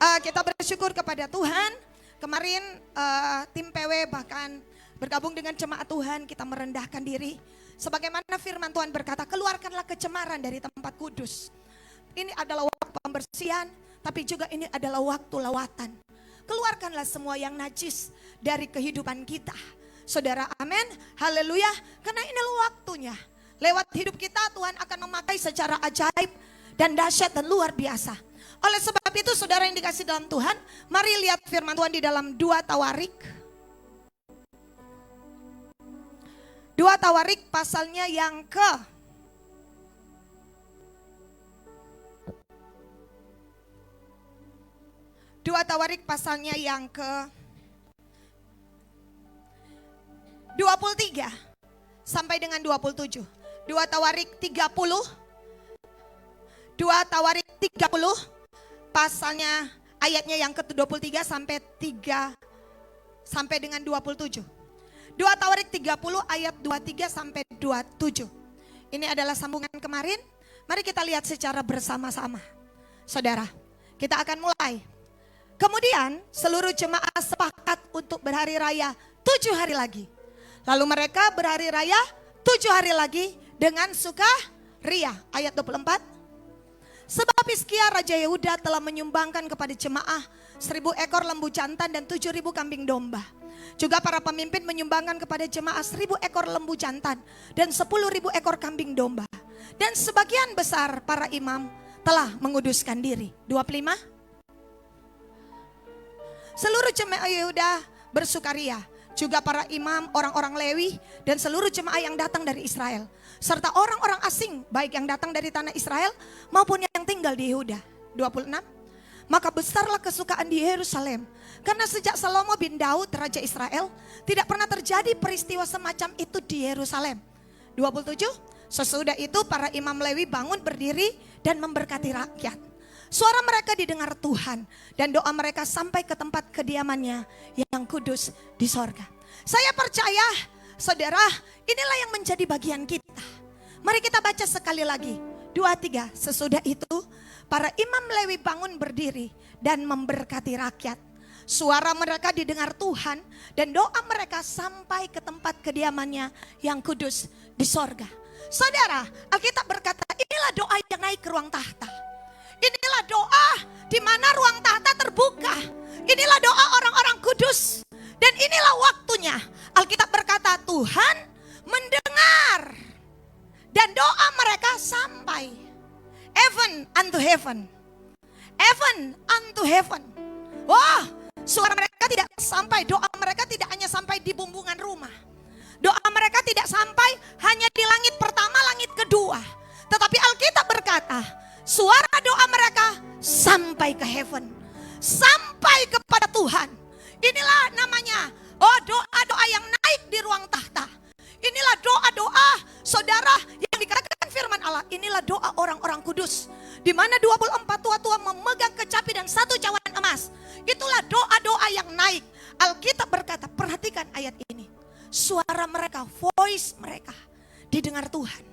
Kita bersyukur kepada Tuhan. Kemarin tim PW bahkan bergabung dengan jemaat Tuhan, kita merendahkan diri. Sebagaimana firman Tuhan berkata, keluarkanlah kecemaran dari tempat kudus. Ini adalah waktu pembersihan, tapi juga ini adalah waktu lawatan. Keluarkanlah semua yang najis dari kehidupan kita. Saudara, amin, haleluya. Karena inilah waktunya. Lewat hidup kita Tuhan akan memakai secara ajaib dan dahsyat dan luar biasa. Oleh sebab itu saudara yang dikasih dalam Tuhan, mari lihat firman Tuhan di dalam 2 Tawarik. 2 Tawarik pasalnya yang ke 2 Tawarik pasalnya yang ke 23 sampai dengan 27. 2 Tawarik 30. 2 Tawarik 30 pasalnya ayatnya yang ke-23 sampai dengan 27. 2 Tawarik 30 ayat 23 sampai 27. Ini adalah sambungan kemarin. Mari kita lihat secara bersama-sama. Saudara, kita akan mulai. Kemudian seluruh jemaah sepakat untuk berhari raya 7 hari lagi. Lalu mereka berhari raya 7 hari lagi dengan sukaria. Ayat 24. Sebab Hizkia Raja Yehuda telah menyumbangkan kepada jemaah 1000 ekor lembu jantan dan 7000 kambing domba. Juga para pemimpin menyumbangkan kepada jemaah 1000 ekor lembu jantan dan 10.000 ekor kambing domba. Dan sebagian besar para imam telah menguduskan diri. 25. Seluruh jemaah Yehuda bersukaria. Juga para imam, orang-orang Lewi, dan seluruh jemaah yang datang dari Israel. Serta orang-orang asing, baik yang datang dari tanah Israel maupun yang tinggal di Yehuda. 26. Maka besarlah kesukaan di Yerusalem. Karena sejak Salomo bin Daud, Raja Israel, tidak pernah terjadi peristiwa semacam itu di Yerusalem. 27. Sesudah itu para imam Lewi bangun berdiri dan memberkati rakyat. Suara mereka didengar Tuhan dan doa mereka sampai ke tempat kediamannya yang kudus di sorga. Saya percaya saudara, inilah yang menjadi bagian kita. Mari kita baca sekali lagi. 2-3. Sesudah itu para imam Lewi bangun berdiri dan memberkati rakyat. Suara mereka didengar Tuhan dan doa mereka sampai ke tempat kediamannya yang kudus di sorga. Saudara, Alkitab berkata inilah doa yang naik ke ruang tahta. Inilah doa di mana ruang tahta terbuka. Inilah doa orang-orang kudus. Dan inilah waktunya. Alkitab berkata Tuhan mendengar. Dan doa mereka sampai. Heaven unto heaven. Heaven unto heaven. Wah, suara mereka tidak sampai. Doa mereka tidak hanya sampai di bumbungan rumah. Doa mereka tidak sampai hanya di langit pertama, langit kedua. Tetapi Alkitab berkata suara doa mereka sampai ke heaven. Sampai kepada Tuhan. Inilah namanya doa-doa yang naik di ruang tahta. Inilah doa-doa saudara yang dikatakan firman Allah. Inilah doa orang-orang kudus. Di mana 24 tua-tua memegang kecapi dan 1 cawan emas. Itulah doa-doa yang naik. Alkitab berkata, perhatikan ayat ini. Suara mereka, voice mereka didengar Tuhan.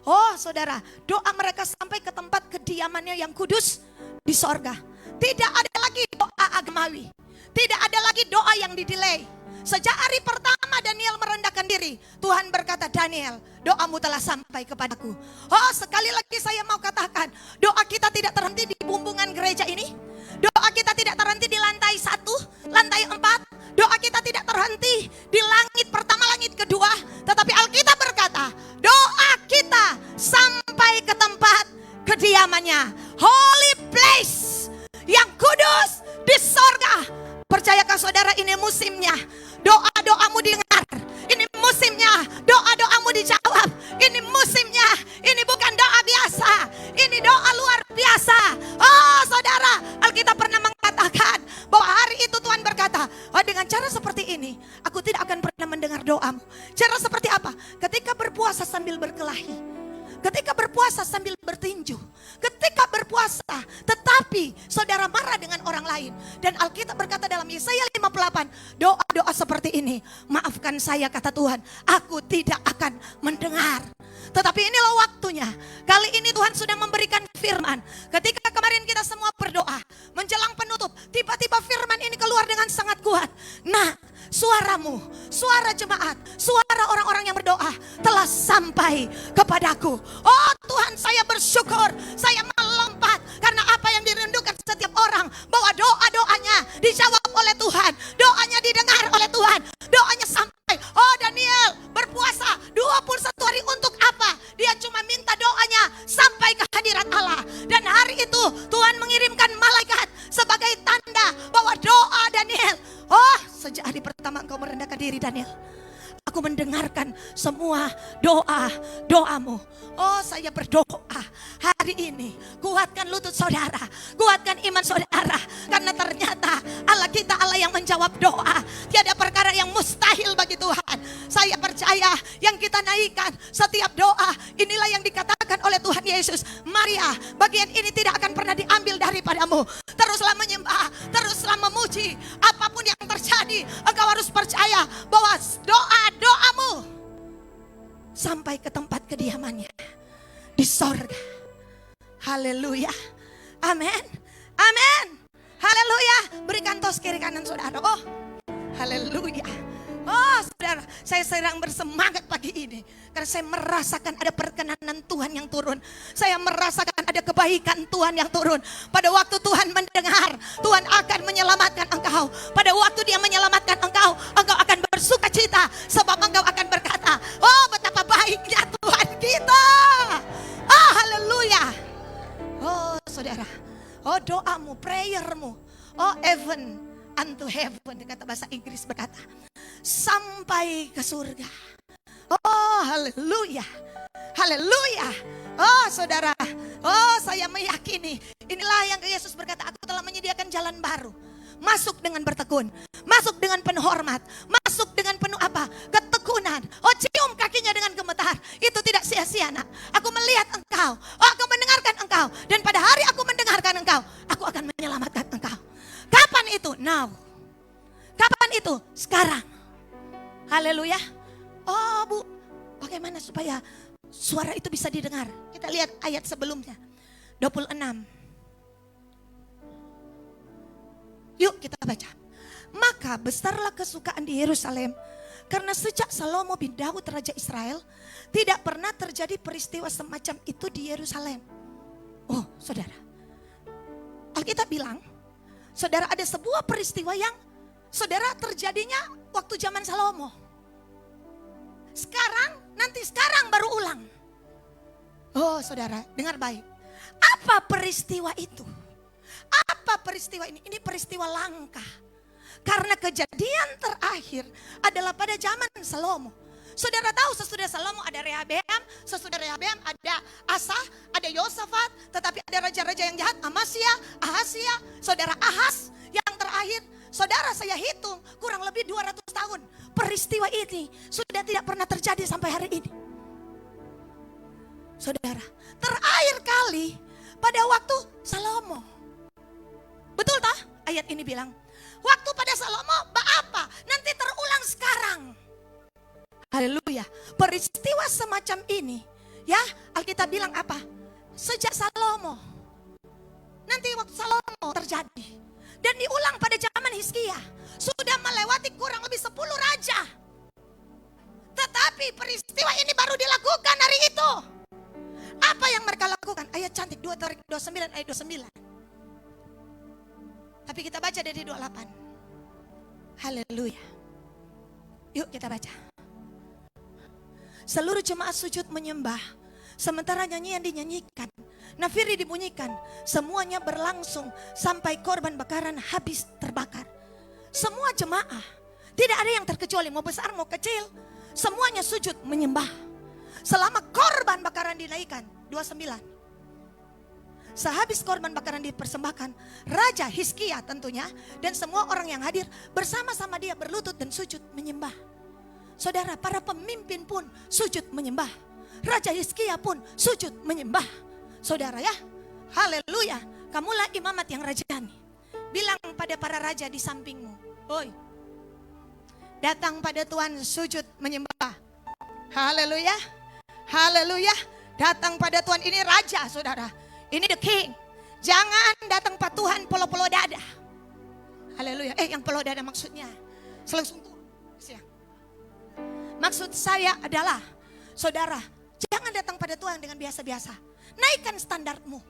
Oh saudara, doa mereka sampai ke tempat kediamannya yang kudus di sorga. Tidak ada lagi doa agamawi. Tidak ada lagi doa yang didelay. Sejak hari pertama Daniel merendahkan diri, Tuhan berkata, Daniel, doamu telah sampai kepadaku. Oh sekali lagi saya mau katakan, doa kita tidak terhenti di bumbungan gereja ini. Doa kita tidak terhenti di lantai 1, lantai 4. Doa kita tidak terhenti di langit pertama, langit kedua. Tetapi Alkitab berkata, doa kita sampai ke tempat kediamannya. Holy place yang kudus di sorga. Percayakah saudara ini musimnya? Doa-doamu didengar. Ini musimnya. Doa-doamu dijawab. Ini musimnya. Ini bukan doa biasa. Ini doa luar biasa. Oh saudara, Alkitab pernah mengatakan bahwa hari itu Tuhan berkata, dengan cara seperti ini aku tidak akan pernah mendengar doamu. Cara seperti apa? Ketika berpuasa sambil berkelahi. Ketika berpuasa sambil bertinju. Ketika berpuasa tetapi saudara marah dengan orang lain. Dan Alkitab berkata dalam Yesaya 58, doa-doa seperti ini, maafkan saya kata Tuhan, aku tidak akan mendengar. Tetapi inilah waktunya. Kali ini Tuhan sudah memberikan firman. Ketika kemarin kita semua berdoa menjelang penutup jemaat, suara orang-orang yang berdoa telah sampai kepadaku. Oh Tuhan, saya bersyukur, saya melompat karena apa yang dirindukan setiap orang, bahwa doa-doanya dijawab oleh Tuhan, doanya didengar oleh Tuhan, doanya sampai. Oh Daniel berpuasa 21 hari untuk apa? Dia cuma minta doanya sampai ke hadirat Allah. Dan hari itu Tuhan mengirimkan malaikat sebagai tanda bahwa doa Daniel. Oh, sejak hari pertama engkau merendahkan diri Daniel, aku mendengarkan semua doamu. Oh, saya berdoa hari ini, kuatkan lutut saudara, kuatkan iman saudara, karena ternyata Allah kita Allah yang menjawab doa. Tiada perkara yang mustahil bagi Tuhan. Saya percaya yang kita naikkan setiap doa, inilah yang dikatakan oleh Tuhan Yesus. Maria, bagian ini tidak akan pernah diambil daripadamu. Teruslah menyembah, teruslah memuji. Apapun yang terjadi, engkau harus percaya bahwa doamu sampai ke tempat kediamannya di sorga. Haleluya. Amin. Amin. Haleluya. Berikan tos kiri kanan saudara. Oh, haleluya. Oh saudara, saya sedang bersemangat pagi ini karena saya merasakan ada perkenanan Tuhan yang turun. Saya merasakan ada kebaikan Tuhan yang turun. Pada waktu Tuhan mendengar, Tuhan akan menyelamatkan engkau. Pada waktu Dia menyelamatkan engkau, engkau akan bersuka cita, sebab engkau akan berkata, oh betapa baiknya Tuhan kita. Oh haleluya. Oh saudara, oh doamu, prayermu, oh heaven unto heaven, kata bahasa Inggris berkata, sampai ke surga. Oh haleluya, haleluya. Oh saudara, oh saya meyakini inilah yang Yesus berkata, aku telah menyediakan jalan baru. Masuk dengan bertekun, masuk dengan penuh hormat, masuk dengan penuh apa? Ketekunan. Oh cium kakinya dengan gemetar. Itu tidak sia-sia nak. Aku melihat engkau, oh aku mendengarkan engkau. Dan pada hari aku mendengarkan engkau, aku akan menyelamatkan engkau. Kapan itu? Now. Kapan itu? Sekarang. Haleluya. Oh Bu, bagaimana supaya suara itu bisa didengar? Kita lihat ayat sebelumnya, 26. Yuk kita baca. Maka besarlah kesukaan di Yerusalem, karena sejak Salomo bin Daud Raja Israel, tidak pernah terjadi peristiwa semacam itu di Yerusalem. Oh saudara, Alkitab bilang, saudara ada sebuah peristiwa yang saudara terjadinya waktu zaman Salomo. Sekarang baru ulang. Oh saudara, dengar baik. Apa peristiwa itu? Apa peristiwa ini? Ini peristiwa langka. Karena kejadian terakhir adalah pada zaman Salomo. Saudara tahu sesudah Salomo ada Rehabeam, sesudah Rehabeam ada Asa, ada Yosafat, tetapi ada raja-raja yang jahat, Ahazia, saudara Ahaz yang terakhir. Saudara saya hitung kurang lebih 200 tahun. Peristiwa ini sudah tidak pernah terjadi sampai hari ini. Saudara, terakhir kali pada waktu Salomo. Betul tak? Ayat ini bilang, waktu pada Salomo apa? Nanti terulang sekarang. Haleluya. Peristiwa semacam ini, ya Alkitab bilang apa? Sejak Salomo. Nanti waktu Salomo terjadi. Dan diulang pada zaman Hizkia. Sudah melewati kurang lebih 10 raja. Tetapi peristiwa ini baru dilakukan hari itu. Apa yang mereka lakukan? Ayat cantik 29 ayat 29. Tapi kita baca dari 28. Haleluya. Yuk kita baca. Seluruh jemaat sujud menyembah, sementara nyanyian dinyanyikan, nafiri dibunyikan, semuanya berlangsung sampai korban bakaran habis terbakar. Semua jemaah, tidak ada yang terkecuali, mau besar mau kecil, semuanya sujud menyembah. Selama korban bakaran dinaikkan, 29. Sehabis korban bakaran dipersembahkan, Raja Hizkia tentunya dan semua orang yang hadir bersama-sama dia berlutut dan sujud menyembah. Saudara, para pemimpin pun sujud menyembah. Raja Hizkia pun sujud menyembah. Saudara ya, haleluya. Kamulah imamat yang rajani. Bilang pada para raja di sampingmu, oi, datang pada Tuhan sujud menyembah. Haleluya, haleluya. Datang pada Tuhan, ini raja saudara. Ini the king. Jangan datang pada Tuhan polo-polo dada. Haleluya. Yang polo dada maksudnya selangsung tuh siang. Maksud saya adalah, saudara, jangan datang pada Tuhan dengan biasa-biasa. Naikkan standarmu.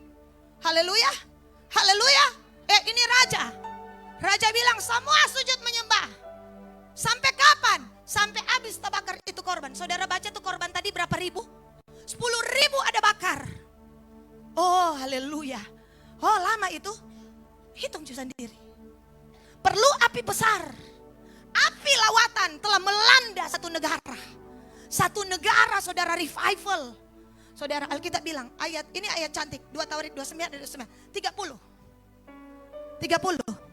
Haleluya. Haleluya. Ini raja. Raja bilang semua sujud menyembah. Sampai kapan? Sampai habis terbakar itu korban. Saudara baca tuh korban tadi berapa ribu? 10.000 ada bakar. Oh haleluya. Oh lama itu. Hitung juga sendiri. Perlu api besar. Api lawatan telah melanda satu negara. Satu negara saudara revival. Saudara Alkitab bilang ayat ini ayat cantik. 2 Tawarik 29 dan 29. 30.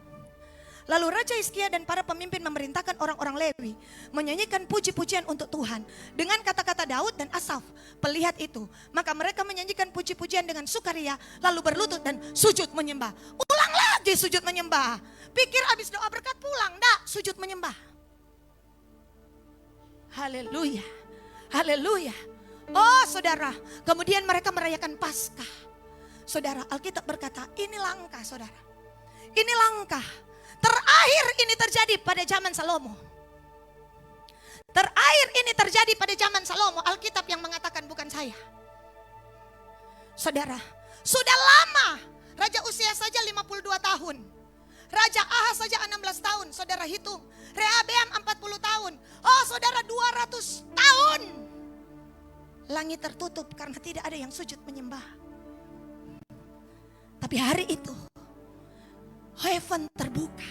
Lalu Raja Hizkia dan para pemimpin memerintahkan orang-orang Lewi menyanyikan puji-pujian untuk Tuhan dengan kata-kata Daud dan Asaf, pelihat itu. Maka mereka menyanyikan puji-pujian dengan sukaria, lalu berlutut dan sujud menyembah. Ulang lagi sujud menyembah. Pikir habis doa berkat pulang, enggak, sujud menyembah. Haleluya. Haleluya. Oh saudara, kemudian mereka merayakan Paskah. Saudara, Alkitab berkata, ini langkah saudara. Ini langkah. Terakhir ini terjadi pada zaman Salomo. Terakhir ini terjadi pada zaman Salomo. Alkitab yang mengatakan, bukan saya. Saudara, sudah lama. Raja Usia saja 52 tahun. Raja Ahaz saja 16 tahun. Saudara hitung. Rehabeam 40 tahun. Oh saudara 200 tahun. Langit tertutup karena tidak ada yang sujud menyembah. Tapi hari itu heaven terbuka.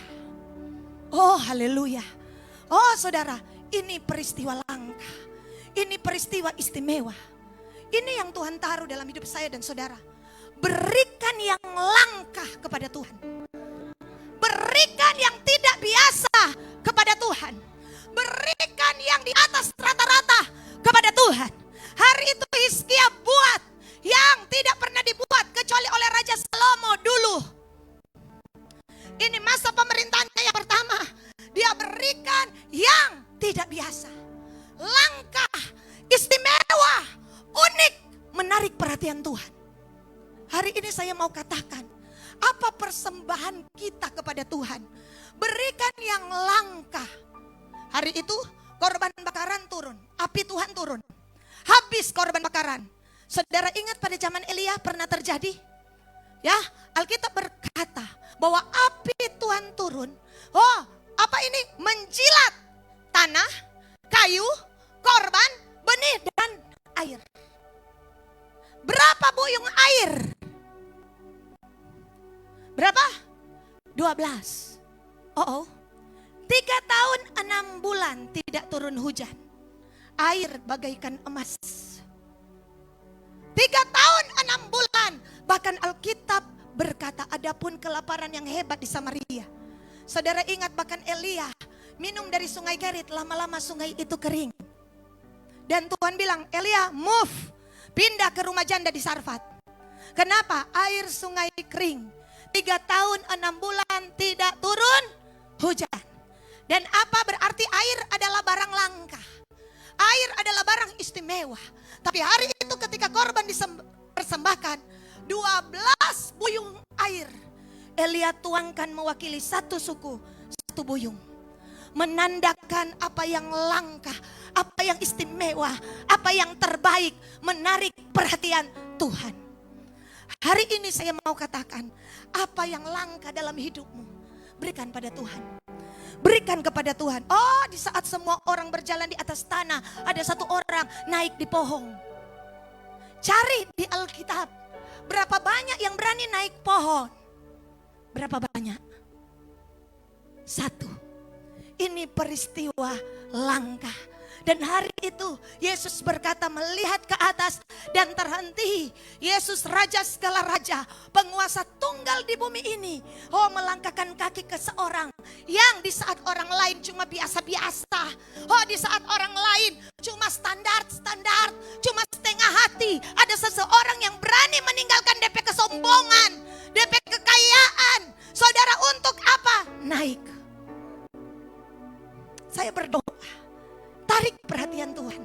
Oh haleluya. Oh saudara, ini peristiwa langka. Ini peristiwa istimewa. Ini yang Tuhan taruh dalam hidup saya dan saudara. Berikan yang langka kepada Tuhan. Berikan yang tidak biasa kepada Tuhan. Berikan yang di atas rata-rata kepada Tuhan. Hari itu Hizkia buat yang tidak pernah dibuat kecuali oleh Raja Salomo dulu. Ini masa pemerintahannya yang pertama. Dia berikan yang tidak biasa. Langkah, istimewa, unik, menarik perhatian Tuhan. Hari ini saya mau katakan, apa persembahan kita kepada Tuhan? Berikan yang langka. Hari itu korban bakaran turun, api Tuhan turun. Habis korban bakaran. Saudara ingat pada zaman Elia pernah terjadi? Ya, Alkitab berkata bahwa api Tuhan turun. Oh, apa ini? Menjilat tanah, kayu, korban, benih dan air. Berapa buyung air? Berapa? 12. Oh, 3 tahun 6 bulan tidak turun hujan. Air bagaikan emas. 3 tahun 6 bulan. Bahkan Alkitab berkata adapun kelaparan yang hebat di Samaria. Saudara ingat bahkan Elia minum dari sungai Kerit, lama-lama sungai itu kering. Dan Tuhan bilang, Elia move, pindah ke rumah janda di Sarfat. Kenapa? Air sungai kering. 3 tahun 6 bulan tidak turun hujan. Dan apa berarti air adalah barang langka. Air adalah barang istimewa. Tapi hari itu ketika korban dipersembahkan, 12 buyung air Elia tuangkan mewakili satu suku, satu buyung. Menandakan apa yang langka, apa yang istimewa, apa yang terbaik, menarik perhatian Tuhan. Hari ini saya mau katakan, apa yang langka dalam hidupmu, berikan pada Tuhan. Berikan kepada Tuhan. Oh, di saat semua orang berjalan di atas tanah, ada satu orang naik di pohon. Cari di Alkitab, berapa banyak yang berani naik pohon? Berapa banyak? 1. Ini peristiwa langka. Dan hari itu Yesus berkata melihat ke atas dan terhenti. Yesus raja segala raja, penguasa tunggal di bumi ini. Oh, melangkahkan kaki ke seorang yang di saat orang lain cuma biasa-biasa. Oh, di saat orang lain cuma standar-standar, cuma setengah hati. Ada seseorang yang berani meninggalkan DP kesombongan, DP kekayaan. Saudara, untuk apa? Naik. Saya berdoa. Tarik perhatian Tuhan.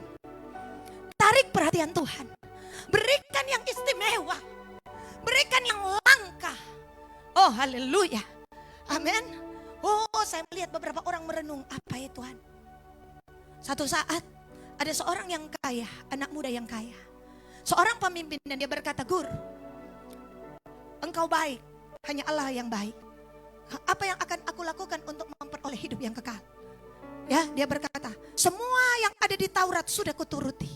Tarik perhatian Tuhan. Berikan yang istimewa. Berikan yang langka. Oh haleluya. Amin. Oh, saya melihat beberapa orang merenung. Apa ya Tuhan? Satu saat Ada seorang yang kaya, anak muda yang kaya. Seorang pemimpin dan dia berkata, Gur, engkau baik, hanya Allah yang baik. Apa yang akan aku lakukan untuk memperoleh hidup yang kekal? Ya, dia berkata, semua yang ada di Taurat sudah kuturuti.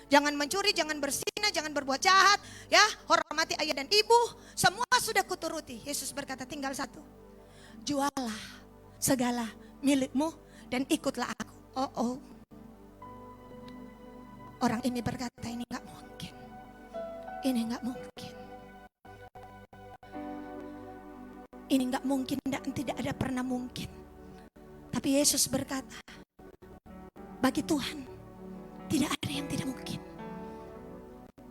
Jangan mencuri, jangan berzina, jangan berbuat jahat, ya, hormati ayah dan ibu, semua sudah kuturuti. Yesus berkata, tinggal satu. Jualah segala milikmu dan ikutlah aku. Oh. Orang ini berkata, ini gak mungkin. Ini gak mungkin. Ini gak mungkin dan tidak ada pernah mungkin. Tapi Yesus berkata, bagi Tuhan tidak ada yang tidak mungkin.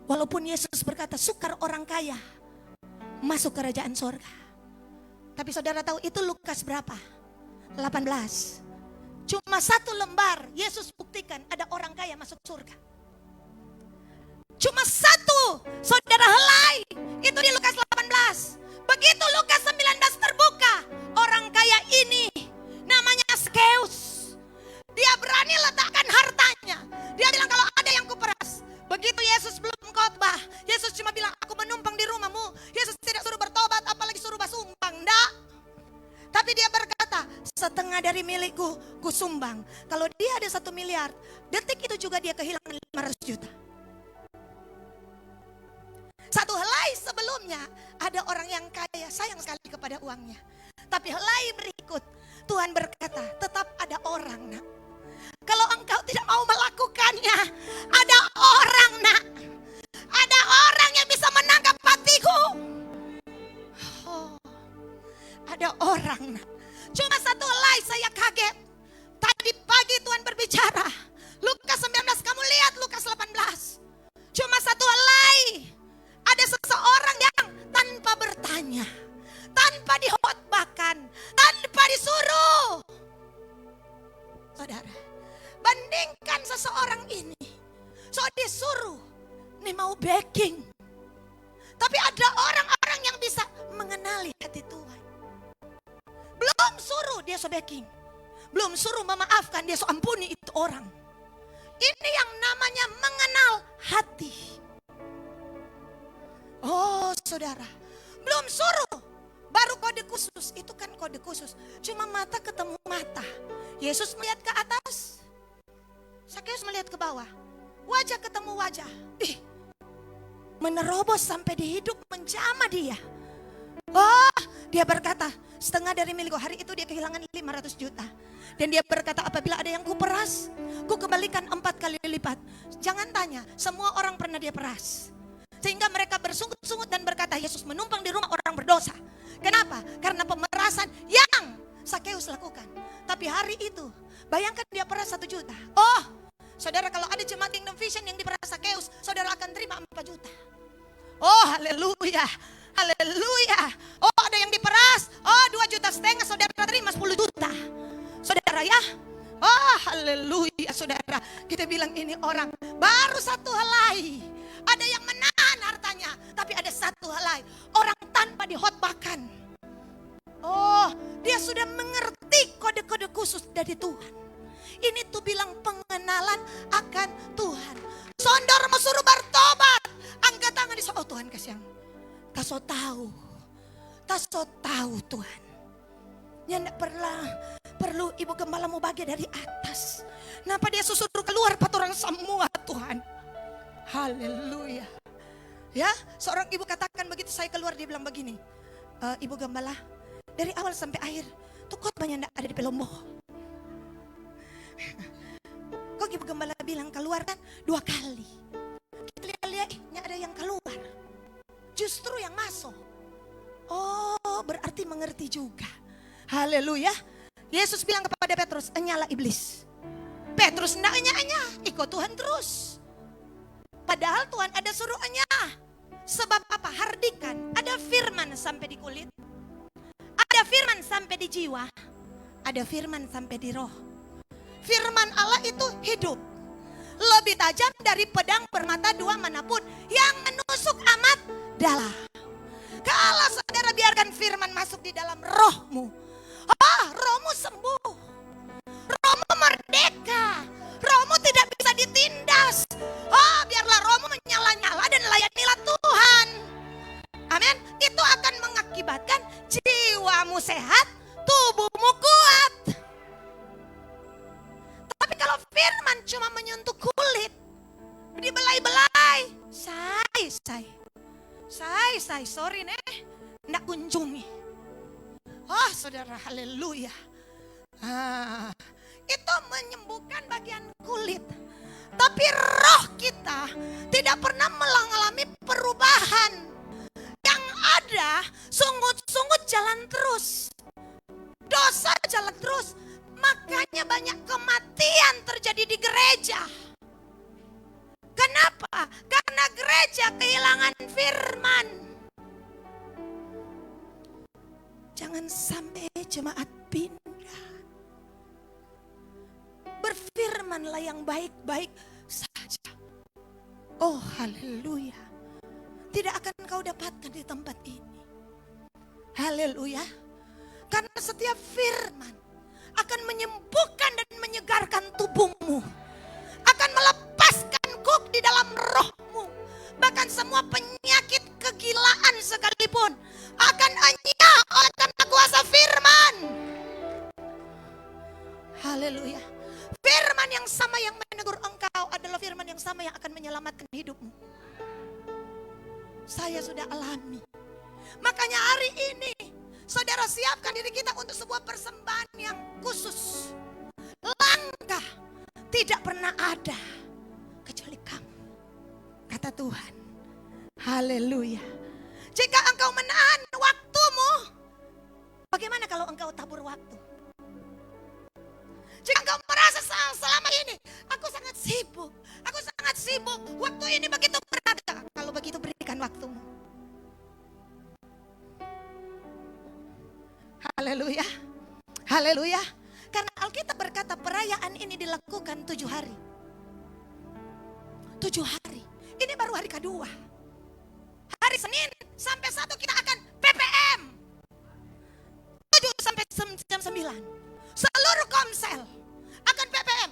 Walaupun Yesus berkata, sukar orang kaya masuk kerajaan sorga. Tapi saudara tahu itu Lukas berapa? 18. Cuma satu lembar Yesus buktikan ada orang kaya masuk surga. Cuma satu, saudara helai. Itu di Lukas 18. Begitu Lukas 19 terbuka, orang kaya ini namanya Skeus. Dia berani letakkan hartanya. Dia bilang kalau ada yang kuperas. Begitu Yesus belum khotbah, Yesus cuma bilang aku menumpang di rumahmu. Yesus tidak suruh bertobat, apalagi suruh basumbang. Enggak. Tapi dia berkata, setengah dari milikku kusumbang. Kalau dia ada 1 miliar, detik itu juga dia kehilangan 500 juta. Satu helai sebelumnya ada orang yang kaya sayang sekali kepada uangnya. Tapi helai berikut Tuhan berkata, tetap ada orang, nak. Kalau engkau tidak mau melakukannya, ada orang, nak. Ada orang yang bisa menangkap hatiku. Oh, ada orang, nak. Cuma satu helai saya kaget. Tadi pagi Tuhan berbicara. Lukas 19, kamu lihat Lukas 18. Cuma satu helai. Ada seseorang yang tanpa bertanya, tanpa dihotbahkan, tanpa disuruh. Saudara, bandingkan seseorang ini. So disuruh, nih mau backing. Tapi ada orang-orang yang bisa mengenali hati Tuhan. Belum suruh dia so backing. Belum suruh memaafkan dia so ampuni itu orang. Ini yang namanya mengenal hati. Oh saudara, belum suruh, baru kode khusus, itu kan kode khusus. Cuma mata ketemu mata. Yesus melihat ke atas, Sakeus melihat ke bawah. Wajah ketemu wajah. Menerobos sampai di hidup menjamah dia. Oh, dia berkata, setengah dari milikku. Hari itu dia kehilangan 500 juta. Dan dia berkata, apabila ada yang kuperas, ku kembalikan 4 kali lipat. Jangan tanya, semua orang pernah dia peras. Sehingga mereka bersungut-sungut dan berkata, Yesus menumpang di rumah orang berdosa. Kenapa? Karena pemerasan yang Sakeus lakukan. Tapi hari itu, bayangkan dia peras 1 juta. Oh, saudara, kalau ada jemaat Kingdom Vision yang diperas Sakeus, saudara akan terima 4 juta. Oh, haleluya, haleluya. Oh, ada yang diperas, oh 2,5 juta, saudara terima 10 juta. Saudara ya, oh haleluya saudara. Kita bilang ini orang baru 1 helai. Ada yang menahan hartanya, tapi ada 1 helai. Orang tanpa dihotbahkan. Oh, dia sudah mengerti kode-kode khusus dari Tuhan. Ini tuh bilang pengenalan akan Tuhan. Sondor mau suruh bertobat, angkat tangan di oh Tuhan kasih yang taso tahu Tuhan. Ya enggak perlu ibu gembala mau bagi dari atas. Kenapa dia suruh keluar paturan semua Tuhan? Haleluya. Ya, seorang ibu katakan begitu saya keluar, dia bilang begini, Ibu Gembala, dari awal sampai akhir tuh khotbahnya enggak ada di Pelombo. Kok Ibu Gembala bilang keluar kan 2 kali. Kita lihat enggak ada yang keluar. Justru yang masuk. Oh, berarti mengerti juga. Haleluya. Yesus bilang kepada Petrus, "Enyalah iblis." Petrus enggak enya-enya, ikut Tuhan terus. Padahal Tuhan ada suruhannya. Sebab apa? Hardikan. Ada firman sampai di kulit. Ada firman sampai di jiwa. Ada firman sampai di roh. Firman Allah itu hidup. Lebih tajam dari pedang bermata 2 manapun. Yang menusuk amat dalam. Kalau saudara biarkan firman masuk di dalam rohmu. Oh, rohmu sembuh. Rohmu merdeka. Rohmu tidak bisa jiwamu sehat, tubuhmu kuat. Tapi kalau firman cuma menyentuh kulit, dibelai-belai, sorry nih, nggak kunjungi. Oh saudara, haleluya. Itu menyembuhkan bagian kulit. Tapi roh kita tidak pernah mengalami perubahan. Yang ada sungut-sungut jalan terus. Dosa jalan terus. Makanya banyak kematian terjadi di gereja. Kenapa? Karena gereja kehilangan firman. Jangan sampai jemaat pindah. Berfirmanlah yang baik-baik saja. Oh haleluya. Tidak akan kau dapatkan di tempat ini. Haleluya. Karena setiap firman akan menyembuhkan dan menyegarkan tubuhmu. Akan melepaskan kuk di dalam rohmu. Bahkan semua penyakit kegilaan sekalipun akan hanya oleh karena kuasa firman. Haleluya. Firman yang sama yang menegur engkau adalah firman yang sama yang akan menyelamatkan hidupmu. Saya sudah alami. Makanya hari ini saudara siapkan diri kita untuk sebuah persembahan yang khusus. Langkah tidak pernah ada kecuali kamu, kata Tuhan. Haleluya. Jika engkau menahan waktumu, bagaimana kalau engkau tabur waktu? Jika engkau merasa selama ini aku sangat sibuk, waktu ini begitu berharga. Kalau begitu berikan waktumu. Haleluya. Haleluya. Karena Alkitab berkata perayaan ini dilakukan 7 hari. 7 hari. Ini baru hari kedua. Hari Senin sampai 1 kita akan PPM. 7 sampai jam 9. Seluruh komsel akan PPM.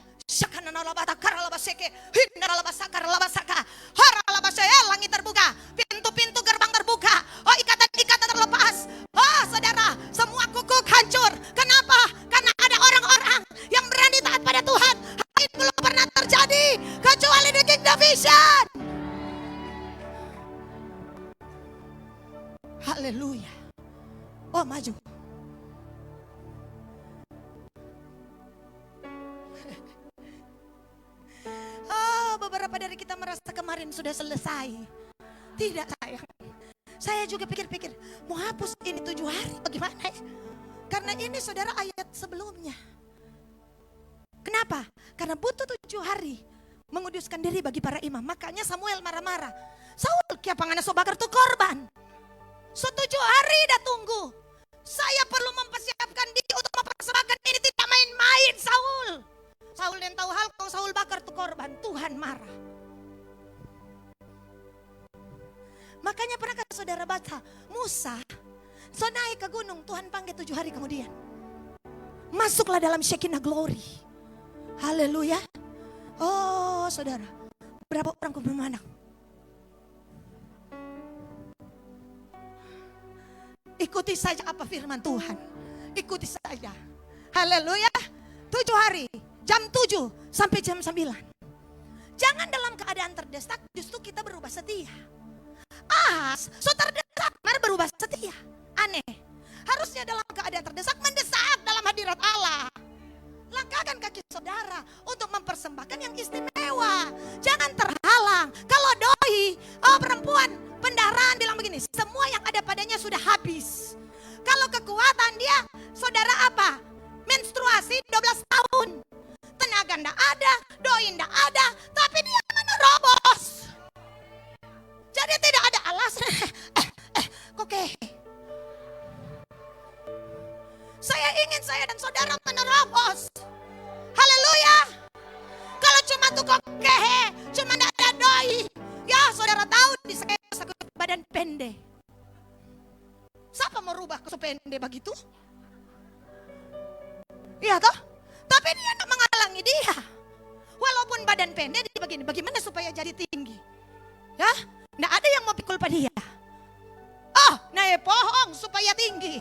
Langit terbuka, pintu-pintu gerbang terbuka. Oh, ikatan-ikatan terlepas. Oh, saudara, semua kukuk hancur. Kenapa? Karena ada orang-orang yang berani taat pada Tuhan. Hal ini belum pernah terjadi kecuali di Kingdom Vision. Haleluya. Oh, maju. Beberapa dari kita merasa kemarin sudah selesai. Tidak sayang. Saya juga pikir-pikir, mau hapus ini 7 hari bagaimana ya? Karena ini saudara ayat sebelumnya. Kenapa? Karena butuh 7 hari menguduskan diri bagi para imam. Makanya Samuel marah-marah. Saul kia panganan sobakar tuh korban. So 7 hari dah tunggu. Saya perlu mempersiapkan diri untuk mempersembahkan ini, tidak main-main Saul. Saul dan tahu hal kalau Saul bakar tuh korban, Tuhan marah. Makanya pernahkah saudara baca Musa so naik ke gunung, Tuhan panggil 7 hari kemudian. Masuklah dalam Shekinah glory. Haleluya. Oh saudara, berapa orang bermanak? Ikuti saja apa firman Tuhan. Ikuti saja. Haleluya. 7 hari. Jam 7 sampai jam 9. Jangan dalam keadaan terdesak, justru kita berubah setia. So terdesak, mari berubah setia. Aneh. Harusnya dalam keadaan terdesak, mendesak dalam hadirat Allah. Langkahkan kaki saudara untuk mempersembahkan yang istimewa. Jangan terhalang. Kalau doi, perempuan, pendarahan bilang begini, semua yang ada padanya sudah habis. Kalau kekuatan dia, saudara apa? Menstruasi 12 tahun. Tenaga ndak ada, doi ndak ada, tapi dia menerobos. Jadi tidak ada alasan. Oke. Saya ingin saya dan saudara menerobos. Haleluya. Kalau cuma tukang kehe, cuma ndak ada doi. Ya saudara tahu di saya badan pendek. Siapa mau rubah ke pendek begitu? Iya toh? Tapi dia tidak menghalangi dia. Walaupun badan pendek dia begini, bagaimana supaya jadi tinggi? Ya, tidak ada yang mau pikul pada dia. naik pohon supaya tinggi.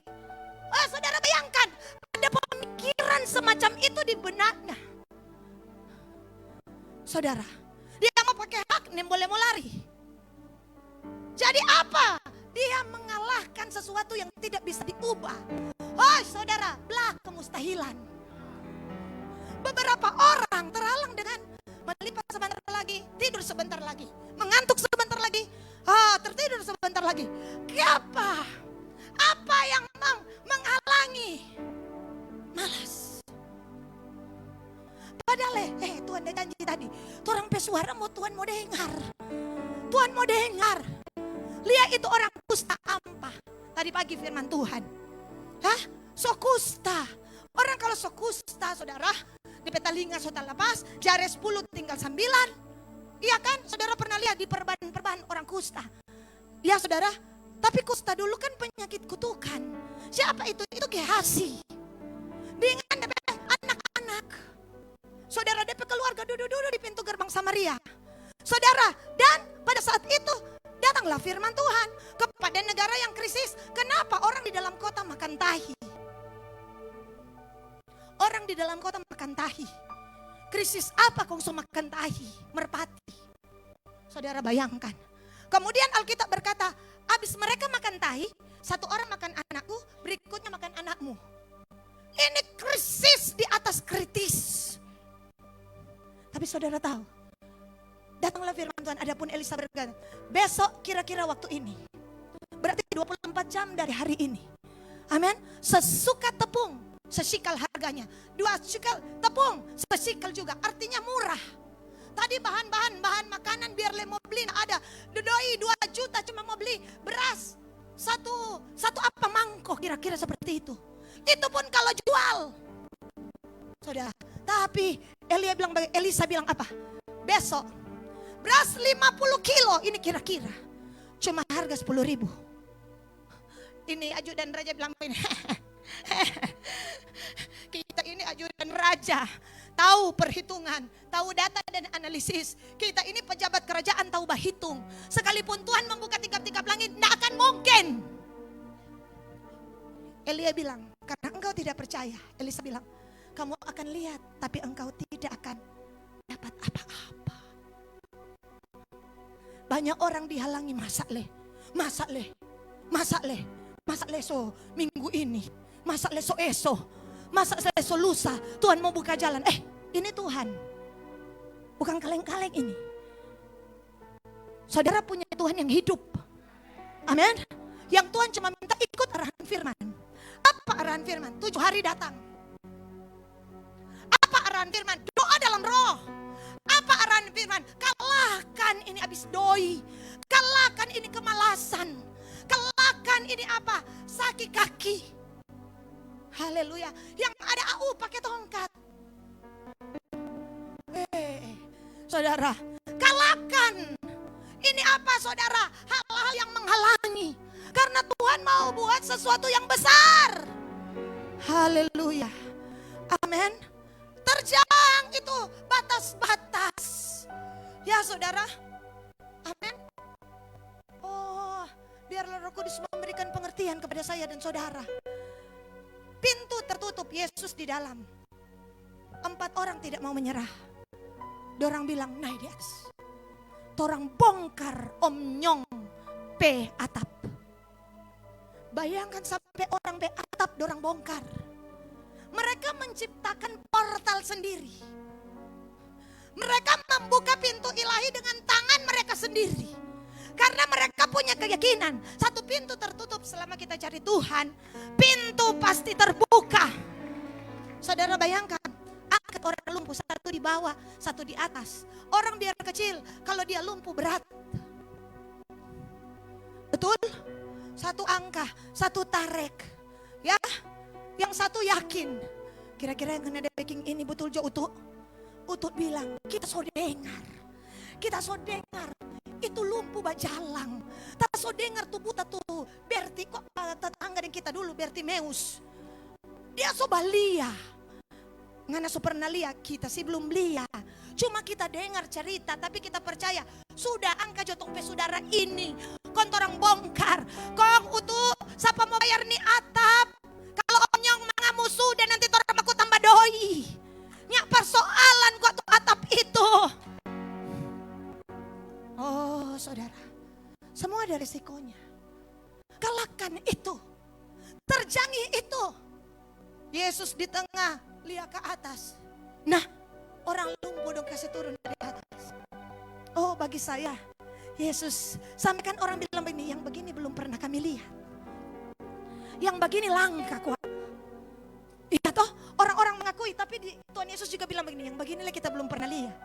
Saudara bayangkan, ada pemikiran semacam itu di benaknya. Saudara, dia mau pakai hak, nem boleh mau lari. Jadi apa? Dia mengalahkan sesuatu yang tidak bisa diubah. Saudara, belah kemustahilan. Beberapa orang terhalang dengan melipat sebentar lagi, tidur sebentar lagi, mengantuk sebentar lagi, tertidur sebentar lagi. Kenapa? Apa yang menghalangi? Malas. Padahal Tuhan ada janji tadi, orang pesuara mau Tuhan mau dengar. Tuhan mau dengar. Lihat itu orang kusta apa? Tadi pagi firman Tuhan. Sokusta. Orang kalau sokusta, saudara, di petalinga sudah lepas, jari 10 tinggal 9. Iya kan? Saudara pernah lihat di perban orang kusta? Ya saudara, tapi kusta dulu kan penyakit kutukan. Siapa itu? Itu Gehazi. Dengan anak-anak. Saudara, DP keluarga duduk-duduk di pintu gerbang Samaria. Saudara, dan pada saat itu datanglah firman Tuhan kepada negara yang krisis. Kenapa orang di dalam kota makan tahi? Orang di dalam kota makan tahi. Krisis apa kau makan tahi? Merpati. Saudara bayangkan. Kemudian Alkitab berkata, habis mereka makan tahi, satu orang makan anakku, berikutnya makan anakmu. Ini krisis di atas kritis. Tapi saudara tahu, datanglah firman Tuhan, adapun Elisa berkata, besok kira-kira waktu ini, berarti 24 jam dari hari ini. Amin. Sesuka tepung, sesikal harganya. 2 sikal tepung, sesikal juga. Artinya murah. Tadi bahan makanan biar mau beli ada. Dodoi 2 juta cuma mau beli beras. Satu apa mangkok kira-kira seperti itu. Itu pun kalau jual. Saudara, tapi Elisa bilang apa? Besok beras 50 kilo ini kira-kira cuma harga 10.000. Ini ajudan raja bilang ini. Kita ini ajudan raja, tahu perhitungan, tahu data dan analisis. Kita ini pejabat kerajaan tahu berhitung. Sekalipun Tuhan membuka tingkap-tingkap langit, tidak akan mungkin. Elia bilang, karena engkau tidak percaya. Elisa bilang, kamu akan lihat, tapi engkau tidak akan dapat apa-apa. Banyak orang dihalangi masak le so minggu ini, masak le so eso, masak le so lusa. Tuhan mau buka jalan. Ini Tuhan, bukan kaleng-kaleng ini. Saudara punya Tuhan yang hidup. Amin. Yang Tuhan cuma minta ikut arahan firman. Apa arahan firman? 7 hari datang. Apa arahan firman? Doa dalam roh. Apa arahan firman? Kalahkan ini habis doi. Kalahkan ini kemalasan. Kalahkan ini apa? Sakit kaki. Haleluya. Yang ada pakai tongkat. Saudara, kalahkan. Ini apa saudara? Hal-hal yang menghalangi. Karena Tuhan mau buat sesuatu yang besar. Haleluya. Amin. Terjang itu batas-batas. Ya saudara. Amin. Biarlah Roh Kudus memberikan pengertian kepada saya dan saudara. Pintu tertutup, Yesus di dalam. 4 orang tidak mau menyerah. Dorang bilang naik di atas. Torang bongkar nyong pe atap. Bayangkan sampai orang pe atap dorang bongkar. Mereka menciptakan portal sendiri. Mereka membuka pintu ilahi dengan tangan mereka sendiri. Karena mereka punya keyakinan, satu pintu tertutup selama kita cari Tuhan, pintu pasti terbuka. Saudara bayangkan, angkat orang lumpuh, satu di bawah, satu di atas. Orang biar kecil, kalau dia lumpuh berat. Betul? Satu angka, satu tarik. Ya, yang satu yakin. Kira-kira yang kena baking ini betul jo Utut? Utut bilang, kita so dengar. Kita so dengar. Itu lumpuh bajalang. Tak so dengar tubuh tuh berarti kok tetangga dan kita dulu berarti Meus. Dia so balia. Ngana so pernah lihat, kita sih belum lihat. Cuma kita dengar cerita tapi kita percaya Sudah angka jotong pe saudara ini. Kontorang bongkar. Kong utuh siapa mau bayar nih atap. Kalau onyong mangamu sudah nanti torang aku tambah doi. Nyak persoalan kok tuh atap itu. Oh saudara, semua ada resikonya. Kalahkan itu. Terjangi itu. Yesus di tengah, lihat ke atas. Nah, orang lumpuh dong kasih turun dari atas. Oh bagi saya, Yesus, sampai kan orang bilang begini, yang begini belum pernah kami lihat. Yang begini langka kuat. Iya toh, orang-orang mengakui, tapi Tuhan Yesus juga bilang begini, yang beginilah kita belum pernah lihat.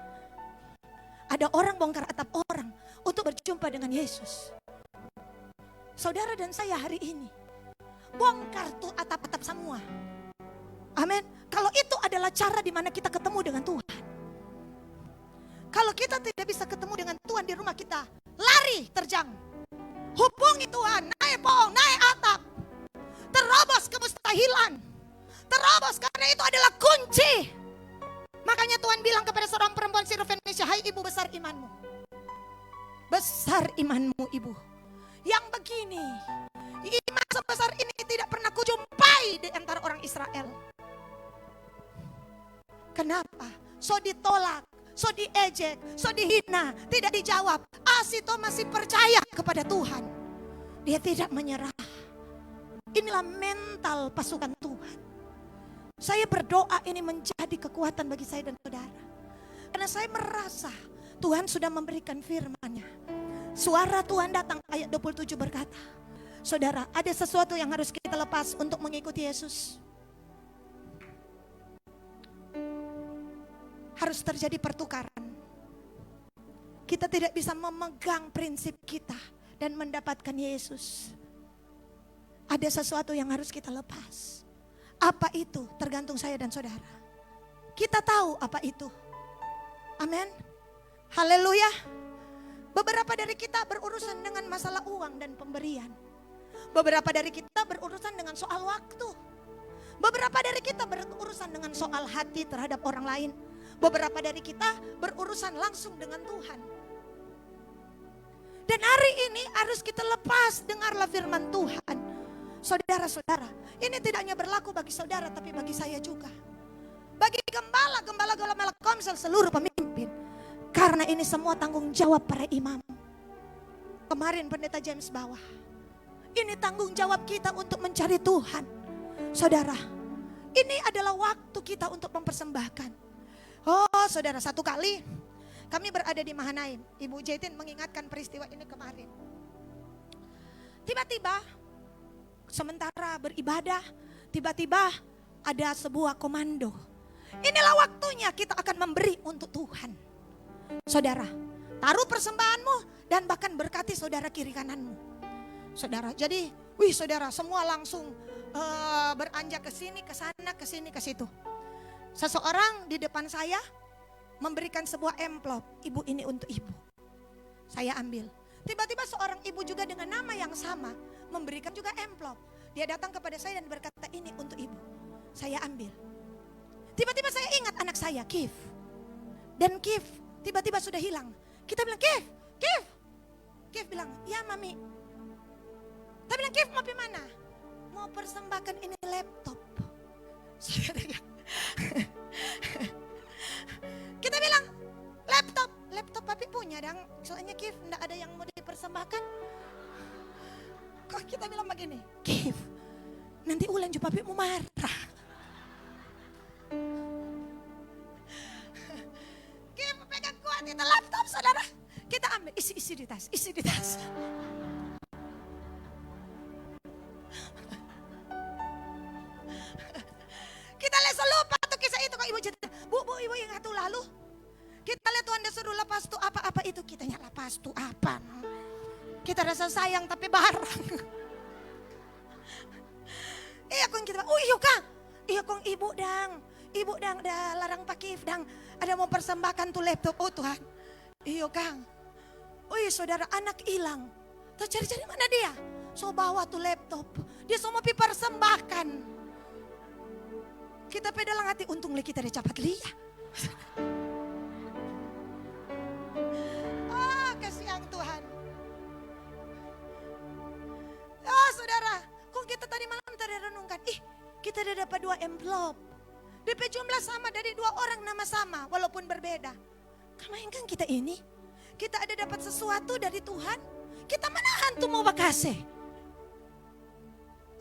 Ada orang bongkar atap orang untuk berjumpa dengan Yesus. Saudara dan saya hari ini bongkar tuh atap-atap semua. Amin. Kalau itu adalah cara di mana kita ketemu dengan Tuhan. Kalau kita tidak bisa ketemu dengan Tuhan di rumah kita, lari terjang. Hubungi Tuhan, naik pohon, naik atap. Terobos kemustahilan. Terobos karena itu adalah kunci. Makanya Tuhan bilang kepada seorang perempuan Sirofenesia, hai ibu besar imanmu. Besar imanmu ibu. Yang begini, iman sebesar ini tidak pernah kujumpai di antara orang Israel. Kenapa? So ditolak, so diejek, so dihina, tidak dijawab. Asito masih percaya kepada Tuhan. Dia tidak menyerah. Inilah mental pasukan Tuhan. Saya berdoa ini menjadi kekuatan bagi saya dan saudara. Karena saya merasa Tuhan sudah memberikan firman-Nya. Suara Tuhan datang, ayat 27 berkata, saudara, ada sesuatu yang harus kita lepas untuk mengikuti Yesus. Harus terjadi pertukaran. Kita tidak bisa memegang prinsip kita dan mendapatkan Yesus. Ada sesuatu yang harus kita lepas. Apa itu? Tergantung saya dan saudara. Kita tahu apa itu. Amin. Haleluya. Beberapa dari kita berurusan dengan masalah uang dan pemberian. Beberapa dari kita berurusan dengan soal waktu. Beberapa dari kita berurusan dengan soal hati terhadap orang lain. Beberapa dari kita berurusan langsung dengan Tuhan. Dan hari ini harus kita lepas, dengarlah firman Tuhan. Saudara-saudara, ini tidak hanya berlaku bagi saudara tapi bagi saya juga. Bagi gembala komsel, seluruh pemimpin. Karena ini semua tanggung jawab para imam. Kemarin pendeta James bawa. Ini tanggung jawab kita untuk mencari Tuhan. Saudara, ini adalah waktu kita untuk mempersembahkan. Oh saudara, satu kali kami berada di Mahanaim. Ibu Jaitin mengingatkan peristiwa ini kemarin. Tiba-tiba sementara beribadah, tiba-tiba ada sebuah komando. Inilah waktunya kita akan memberi untuk Tuhan. Saudara, taruh persembahanmu dan bahkan berkati saudara kiri kananmu. Saudara, jadi saudara semua langsung beranjak ke sini, ke sana, ke sini, ke situ. Seseorang di depan saya memberikan sebuah amplop, ibu ini untuk ibu. Saya ambil. Tiba-tiba seorang ibu juga dengan nama yang sama memberikan juga amplop. Dia datang kepada saya dan berkata, ini untuk ibu. Saya ambil. Tiba-tiba saya ingat anak saya, Kif. Dan Kif tiba-tiba sudah hilang. Kita bilang, Kif. Kif bilang, ya mami. Kita bilang, Kif mau pergi mana? Mau persembahkan ini laptop. Kita bilang, laptop papi punya dang. Soalnya Kif enggak ada yang mau dipersembahkan. Kok kita bilang begini, Kif, nanti ulan juga papi mau marah. Kif pegang kuat itu laptop saudara. Kita ambil, isi di tas. Kita langsung lupa tuh kisah itu kok ibu cerita. Bu ibu yang satu lalu. Kita lihat Tuhan dia suruh lepas tuh apa itu. Kita nyala lepas tuh apa. Kita rasa sayang tapi barang. Iya kong kita, iya kong ibu dang dah larang pakai dang. Ada mau persembahkan tuh laptop, oh Tuhan. Iya kang. Saudara anak hilang. Tuh cari-cari mana dia. So bawa tuh laptop. Dia semua persembahkan. Kita pedalang hati, untung kita ada cepat lihat. kita udah dapat 2 envelope. DP jumlah sama dari 2 orang, nama sama walaupun berbeda. Kemainkan kita ini, kita ada dapat sesuatu dari Tuhan, kita menahan tuh mau bakase.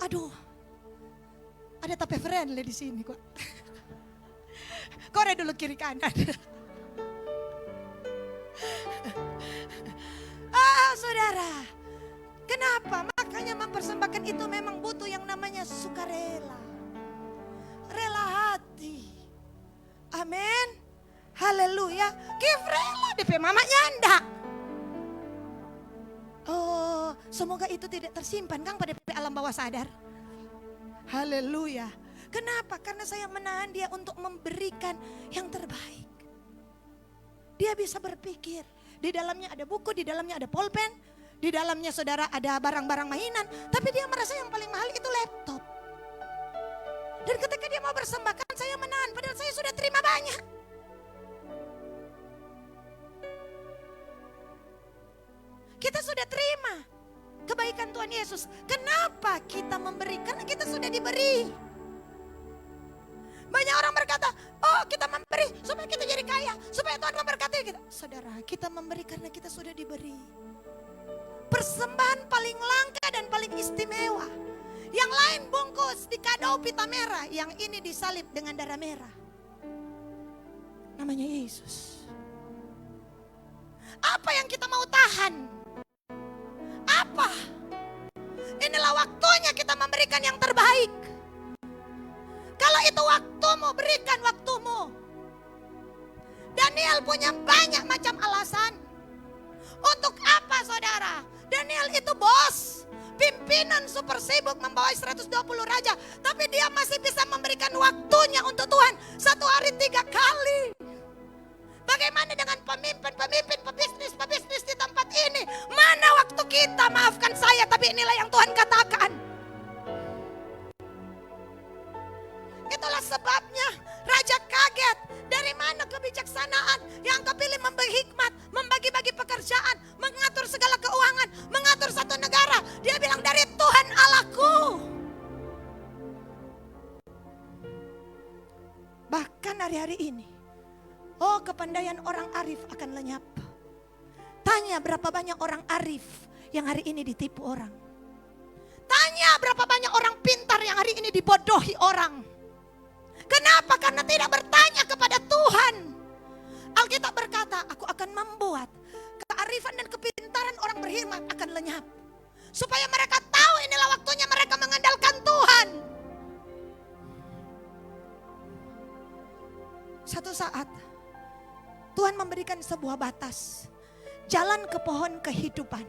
Aduh, ada tape friendly di sini kok. Korek dulu kiri kanan. Saudara, kenapa? Makanya mempersembahkan itu memang butuh yang namanya sukarela, rela hati. Amin, haleluya. Give rela, DP mama nyanda. Oh, semoga itu tidak tersimpan Kang pada DP alam bawah sadar. Haleluya. Kenapa? Karena saya menahan dia untuk memberikan yang terbaik. Dia bisa berpikir, di dalamnya ada buku, di dalamnya ada pulpen, di dalamnya saudara ada barang-barang mainan, tapi dia merasa yang paling mahal itu laptop. Dan ketika dia mau bersembahkan, saya menahan, padahal saya sudah terima banyak. Kita sudah terima kebaikan Tuhan Yesus. Kenapa kita memberi? Karena kita sudah diberi. Banyak orang berkata, oh kita memberi supaya kita jadi kaya, supaya Tuhan memberkati kita. Saudara, kita memberi karena kita sudah diberi. Persembahan paling langka dan paling istimewa. Yang lain bungkus di kado pita merah, yang ini disalib dengan darah merah. Namanya Yesus. Apa yang kita mau tahan? Apa? Inilah waktunya kita memberikan yang terbaik. Kalau itu waktumu, berikan waktumu. Daniel punya banyak macam alasan. Untuk apa saudara? Daniel itu bos, pimpinan super sibuk membawa 120 raja. Tapi dia masih bisa memberikan waktunya untuk Tuhan 1 hari 3 kali. Bagaimana dengan pemimpin, pebisnis di tempat ini? Mana waktu kita? Maafkan saya, tapi inilah yang Tuhan katakan. Itulah sebabnya raja kaget. Dari mana kebijaksanaan yang kepilih memberi hikmat, membagi-bagi pekerjaan, mengatur segala keuangan, mengatur satu negara. Dia bilang dari Tuhan Allahku. Bahkan hari-hari ini, oh kepandaian orang arif akan lenyap. Tanya berapa banyak orang arif yang hari ini ditipu orang. Tanya berapa banyak orang pintar yang hari ini dibodohi orang. Kenapa? Karena tidak bertanya kepada Tuhan. Alkitab berkata, aku akan membuat kearifan dan kepintaran orang berhikmat akan lenyap. Supaya mereka tahu inilah waktunya mereka mengandalkan Tuhan. Satu saat Tuhan memberikan sebuah batas. Jalan ke pohon kehidupan.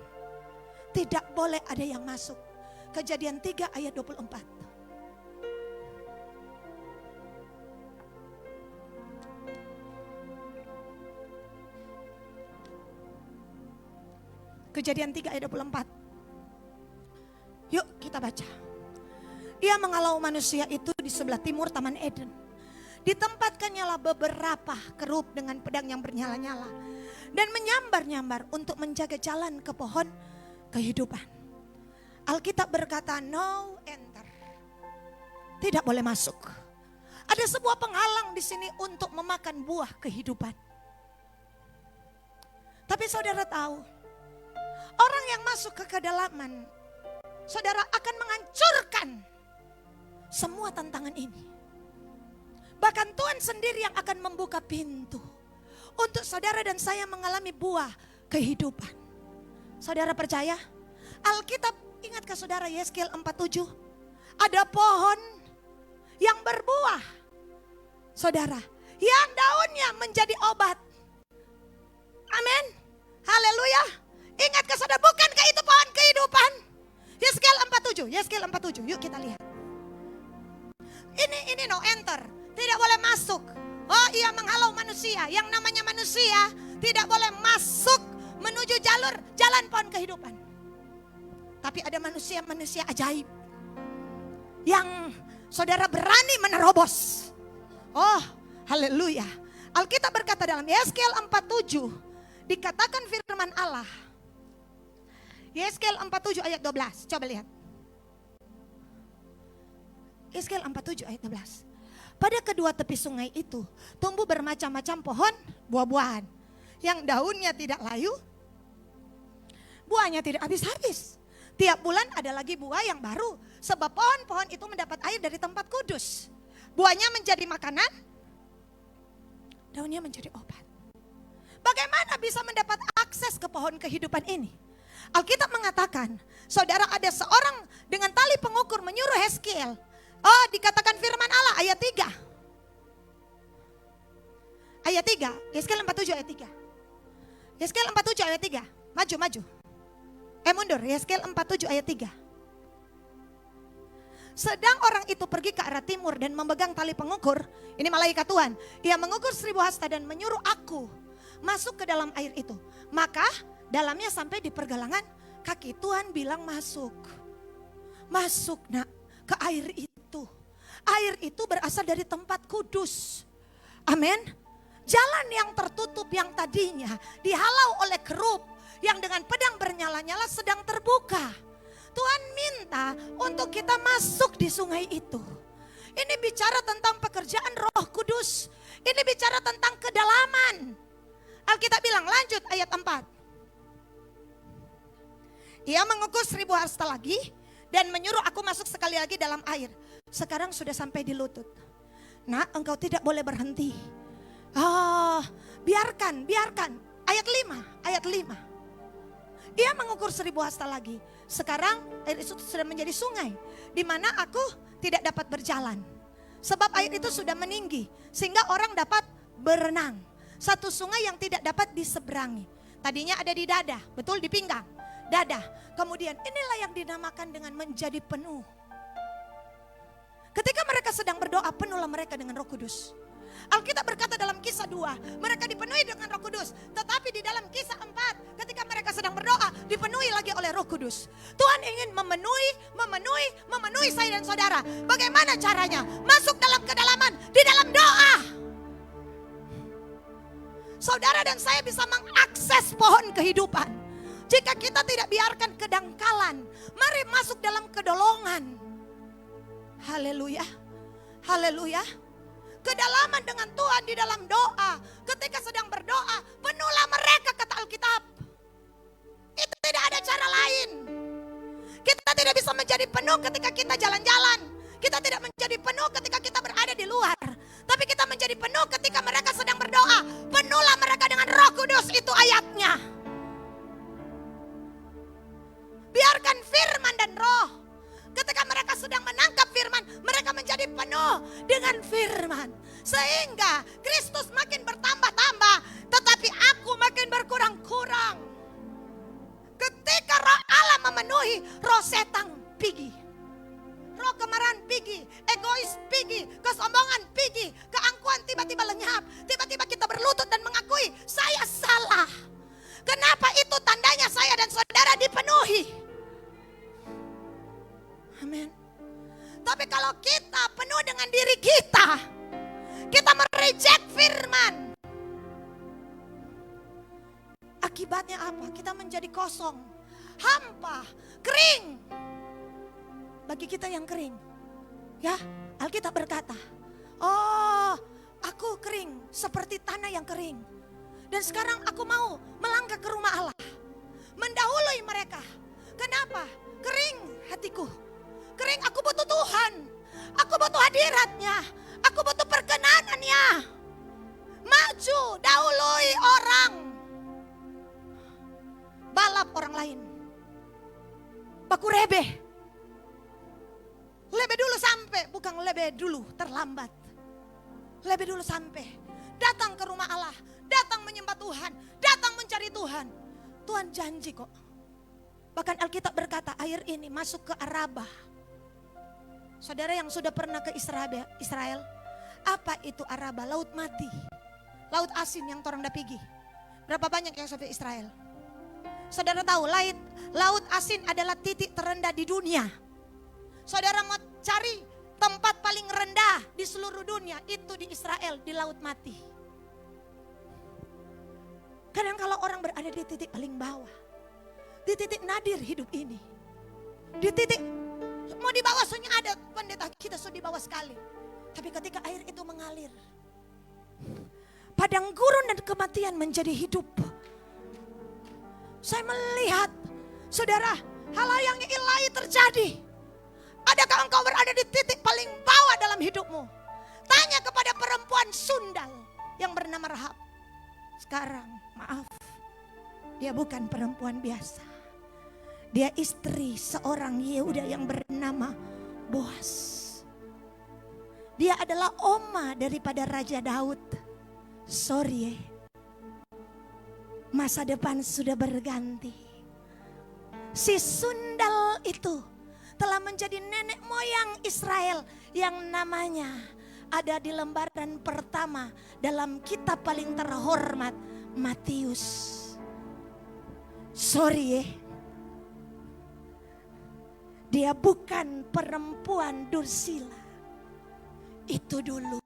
Tidak boleh ada yang masuk. Kejadian 3 ayat 24. Kejadian 3 ayat 24. Yuk kita baca. Ia menghalau manusia itu di sebelah timur Taman Eden. Ditempatkannya lah beberapa kerub dengan pedang yang bernyala-nyala. Dan menyambar-nyambar untuk menjaga jalan ke pohon kehidupan. Alkitab berkata no enter. Tidak boleh masuk. Ada sebuah penghalang di sini untuk memakan buah kehidupan. Tapi saudara tahu, orang yang masuk ke kedalaman, saudara akan menghancurkan semua tantangan ini. Bahkan Tuhan sendiri yang akan membuka pintu untuk saudara dan saya mengalami buah kehidupan. Saudara percaya? Alkitab ingatkah saudara Yeskel 47? Ada pohon yang berbuah. Saudara, yang daunnya menjadi obat. Amin. Haleluya. Ingatkah saudara, bukankah itu pohon kehidupan? Yeskel 47. Yuk kita lihat. Ini no enter. Tidak boleh masuk. Oh, ia menghalau manusia. Yang namanya manusia tidak boleh masuk menuju jalan pohon kehidupan. Tapi ada manusia ajaib yang saudara berani menerobos. Oh, haleluya. Alkitab berkata dalam Yeskel 47, dikatakan firman Allah. Yeskel 47 ayat 12, coba lihat. Yeskiel 47 ayat 16. Pada kedua tepi sungai itu tumbuh bermacam-macam pohon buah-buahan yang daunnya tidak layu, buahnya tidak habis-habis. Tiap bulan ada lagi buah yang baru, sebab pohon-pohon itu mendapat air dari tempat kudus. Buahnya menjadi makanan, daunnya menjadi obat. Bagaimana bisa mendapat akses ke pohon kehidupan ini? Alkitab mengatakan, saudara, ada seorang dengan tali pengukur menyuruh Yeskiel. Oh, dikatakan firman Allah ayat 3. Ayat 3, Yeskiel 47 ayat 3. Yeskiel 47 ayat 3. Maju. Mundur, Yeskiel 47 ayat 3. Sedang orang itu pergi ke arah timur dan memegang tali pengukur. Ini malaikat Tuhan. Ia mengukur 1000 hasta dan menyuruh aku masuk ke dalam air itu. Maka dalamnya sampai di pergelangan kaki. Tuhan bilang masuk. Masuk nak ke air itu. Air itu berasal dari tempat kudus. Amin. Jalan yang tertutup yang tadinya dihalau oleh kerup, yang dengan pedang bernyala-nyala sedang terbuka. Tuhan minta untuk kita masuk di sungai itu. Ini bicara tentang pekerjaan Roh Kudus. Ini bicara tentang kedalaman. Alkitab bilang, lanjut ayat 4. Ia mengukur 1000 hasta lagi dan menyuruh aku masuk sekali lagi dalam air. Sekarang sudah sampai di lutut. Nah, engkau tidak boleh berhenti. Biarkan. Ayat 5. Ia mengukur 1000 hasta lagi. Sekarang air itu sudah menjadi sungai, di mana aku tidak dapat berjalan. Sebab air itu sudah meninggi, sehingga orang dapat berenang. Satu sungai yang tidak dapat diseberangi. Tadinya ada di dada, betul, di pinggang, dada. Kemudian inilah yang dinamakan dengan menjadi penuh. Ketika mereka sedang berdoa, penuhlah mereka dengan Roh Kudus. Alkitab berkata dalam Kisah 2, mereka dipenuhi dengan Roh Kudus. Tetapi di dalam Kisah 4, ketika mereka sedang berdoa, dipenuhi lagi oleh Roh Kudus. Tuhan ingin memenuhi saya dan saudara. Bagaimana caranya? Masuk dalam kedalaman, di dalam doa. Saudara dan saya bisa mengakses pohon kehidupan. Jika kita tidak biarkan kedangkalan, mari masuk dalam kedolongan. Haleluya. Haleluya. Kedalaman dengan Tuhan di dalam doa. Ketika sedang berdoa, penuhlah mereka, kata Alkitab. Itu tidak ada cara lain. Kita tidak bisa menjadi penuh ketika kita jalan-jalan. Kita tidak menjadi penuh ketika kita berada di luar. Tapi kita menjadi penuh ketika mereka sedang berdoa. Penuhlah mereka dengan Roh Kudus, itu ayatnya. Biarkan firman dan roh. Ketika mereka sedang menangkap firman, mereka menjadi penuh dengan firman. Sehingga Kristus makin bertambah-tambah, tetapi aku makin berkurang-kurang. Ketika roh Allah memenuhi, roh setan pergi. Roh kemarahan pergi, egois pergi, kesombongan pergi, keangkuhan tiba-tiba lenyap. Tiba-tiba kita berlutut dan mengakui, saya salah. Kenapa? Itu tandanya saya dan saudara dipenuhi. Amin. Tapi kalau kita penuh dengan diri kita mereject firman. Akibatnya apa? Kita menjadi kosong, hampa, kering. Bagi kita yang kering, ya, Alkitab berkata, oh, aku kering seperti tanah yang kering. Dan sekarang aku mau melangkah ke rumah Allah, mendahului mereka. Kenapa? Kering hatiku. Kering, aku butuh Tuhan. Aku butuh hadiratnya. Aku butuh perkenanannya. Maju, dahului orang. Balap orang lain. Baku rebe. Lebe dulu sampai, bukan lebe dulu terlambat. Lebe dulu sampai. Datang ke rumah Allah. Datang menyembah Tuhan. Datang mencari Tuhan. Tuhan janji kok. Bahkan Alkitab berkata air ini masuk ke Arabah. Saudara yang sudah pernah ke Israel, apa itu Araba? Laut mati, laut asin yang orang dah pergi. Berapa banyak yang sampai Israel? Saudara tahu laut asin adalah titik terendah di dunia. Saudara mau cari tempat paling rendah di seluruh dunia, itu di Israel, di laut mati. Kadang kalau orang berada di titik paling bawah, di titik nadir hidup ini, di titik Mau di bawah soalnya ada pendeta kita sudah di bawah sekali. Tapi ketika air itu mengalir, padang gurun dan kematian menjadi hidup. Saya melihat, saudara, hal yang ilahi terjadi. Adakah engkau berada di titik paling bawah dalam hidupmu? Tanya kepada perempuan sundal yang bernama Rahab. Sekarang, maaf, dia bukan perempuan biasa. Dia istri seorang Yehuda yang bernama Boas. Dia adalah oma daripada Raja Daud. Sorry, masa depan sudah berganti. Si sundal itu telah menjadi nenek moyang Israel yang namanya ada di lembaran pertama dalam kitab paling terhormat, Matius. Sorry, dia bukan perempuan Dursila. Itu dulu.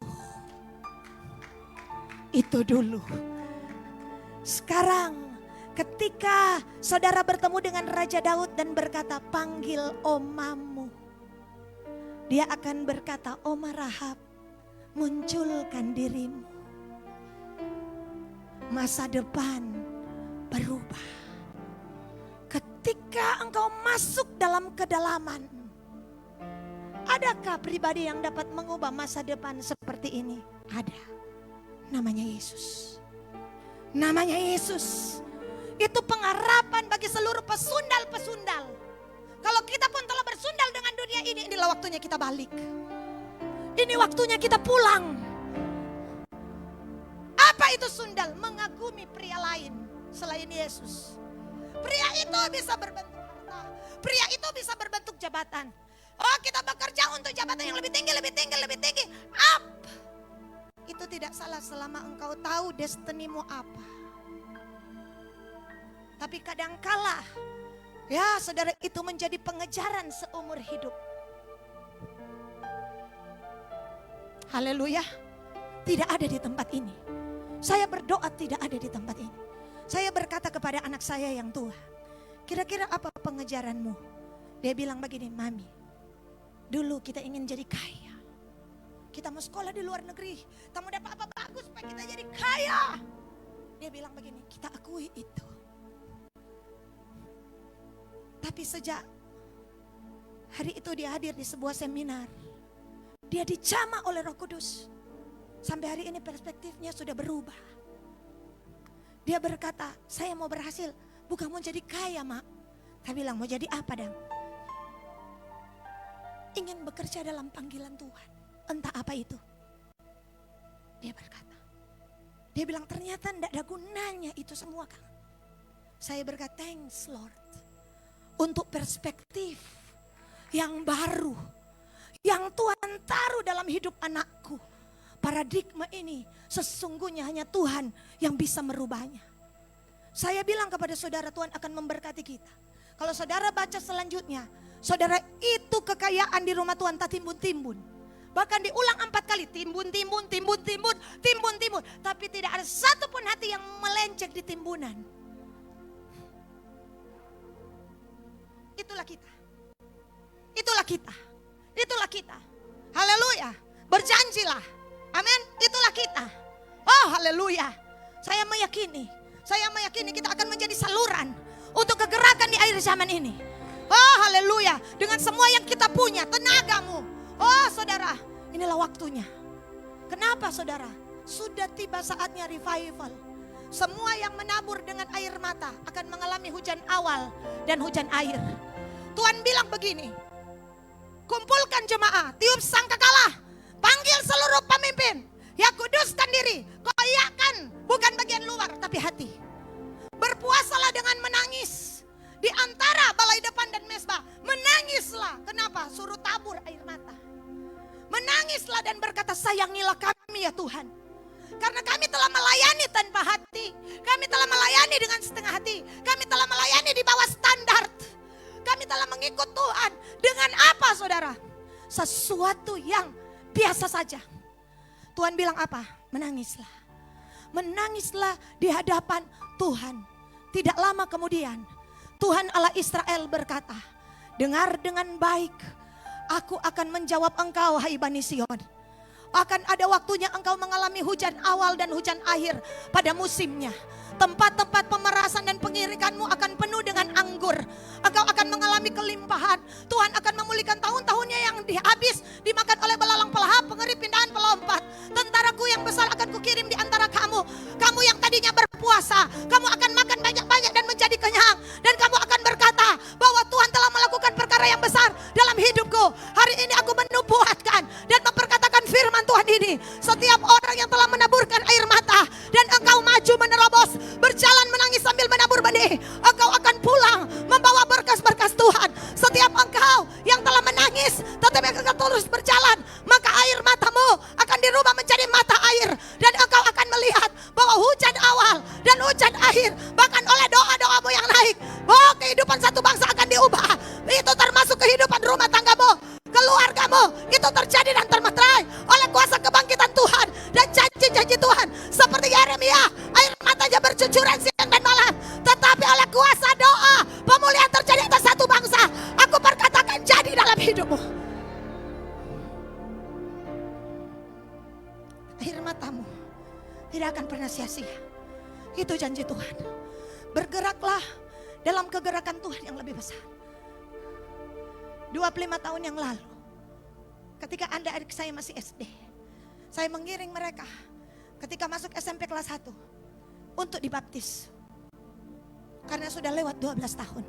Sekarang ketika saudara bertemu dengan Raja Daud dan berkata, panggil omamu. Dia akan berkata, Oma Rahab, munculkan dirimu. Masa depan berubah. Ketika engkau masuk dalam kedalaman, adakah pribadi yang dapat mengubah masa depan seperti ini? Ada. Namanya Yesus. Namanya Yesus. Itu pengharapan bagi seluruh pesundal-pesundal. Kalau kita pun telah bersundal dengan dunia ini, inilah waktunya kita balik. Ini waktunya kita pulang. Apa itu sundal? Mengagumi pria lain selain Yesus. Pria itu bisa berbentuk harta. Pria itu bisa berbentuk jabatan. Oh, kita bekerja untuk jabatan yang lebih tinggi. Up. Itu tidak salah selama engkau tahu destinimu apa. Tapi kadangkala, ya saudara, itu menjadi pengejaran seumur hidup. Haleluya. Tidak ada di tempat ini. Saya berdoa tidak ada di tempat ini. Saya berkata kepada anak saya yang tua, kira-kira apa pengejaranmu? Dia bilang begini, Mami, dulu kita ingin jadi kaya. Kita mau sekolah di luar negeri, kita mau dapat apa bagus supaya kita jadi kaya. Dia bilang begini, kita akui itu. Tapi sejak hari itu dia hadir di sebuah seminar, dia dijamah oleh Roh Kudus. Sampai hari ini perspektifnya sudah berubah. Dia berkata, saya mau berhasil, bukan mau jadi kaya, Mak. Dia bilang, mau jadi apa, Dang? Ingin bekerja dalam panggilan Tuhan. Entah apa itu. Dia berkata. Dia bilang, ternyata tidak ada gunanya itu semua, Kang. Saya berkata, thanks Lord. Untuk perspektif yang baru. Yang Tuhan taruh dalam hidup anakku. Paradigma ini sesungguhnya hanya Tuhan yang bisa merubahnya. Saya bilang kepada saudara, Tuhan akan memberkati kita. Kalau saudara baca selanjutnya, saudara, itu kekayaan di rumah Tuhan tak timbun-timbun. Bahkan diulang 4 kali, timbun. Tapi tidak ada satupun hati yang melenceng di timbunan. Itulah kita. Haleluya. Berjanjilah. Amin. Itulah kita. Oh, haleluya. Saya meyakini kita akan menjadi saluran untuk kegerakan di akhir zaman ini. Oh, haleluya. Dengan semua yang kita punya, tenagamu. Oh, saudara, inilah waktunya. Kenapa, saudara? Sudah tiba saatnya revival. Semua yang menabur dengan air mata akan mengalami hujan awal dan hujan air. Tuhan bilang begini, kumpulkan jemaah, tiup sangkakala, panggil seluruh pemimpin, ya kuduskan diri, koyakan bukan bagian luar tapi hati. Berpuasalah dengan menangis di antara balai depan dan mesbah. Menangislah, kenapa? Suruh tabur air mata. Menangislah dan berkata, sayangilah kami ya Tuhan. Karena kami telah melayani tanpa hati. Kami telah melayani dengan setengah hati. Kami telah melayani di bawah standar. Kami telah mengikut Tuhan. Dengan apa, saudara? Sesuatu yang biasa saja. Tuhan bilang apa? Menangislah. Menangislah di hadapan Tuhan. Tidak lama kemudian Tuhan Allah Israel berkata, dengar dengan baik Aku akan menjawab engkau, hai Bani Sion. Akan ada waktunya engkau mengalami hujan awal dan hujan akhir pada musimnya. Tempat-tempat pemerasan dan pengirikanmu akan penuh dengan anggur. Engkau akan mengalami kelimpahan. Tuhan akan memulihkan tahun-tahunnya yang habis dimakan oleh belalang pelahap, pengerit, pindahan, pelompat. Tentaraku yang besar akan kukirim di antara kamu. Kamu yang tadinya berpuasa, kamu akan makan banyak-banyak dan menjadi kenyang. Dan kamu akan berkata bahwa Tuhan telah melakukan perkara yang besar dalam hidupku. Hari ini aku menubuatkan dan memperkatakan firman Tuhan ini. Setiap orang yang telah menaburkan air mata dan engkau maju menerobos, berjalan menangis sambil menabur benih, engkau akan pulang membawa berkas-berkas Tuhan. Setiap engkau yang telah menangis tetapi engkau terus berjalan, maka air matamu akan dirubah menjadi mata air. Dan engkau akan melihat bahwa hujan awal dan hujan akhir, bahkan oleh doa-doamu yang naik, bahwa kehidupan satu bangsa akan diubah. Itu termasuk kehidupan rumah tanggamu, keluargamu. Itu terjadi dan termeterai oleh kuasa kebangkitan Tuhan dan janji-janji Tuhan. Seperti Yeremia, air matanya bercucuran siang dan malam, tetapi oleh kuasa doa pemulihan terjadi atas satu bangsa. Aku perkatakan jadi dalam hidupmu. Air matamu tidak akan pernah sia-sia. Itu janji Tuhan. Bergeraklah dalam kegerakan Tuhan yang lebih besar. 25 tahun yang lalu, ketika adik saya masih SD, saya mengiring mereka ketika masuk SMP kelas 1 untuk dibaptis. Karena sudah lewat 12 tahun.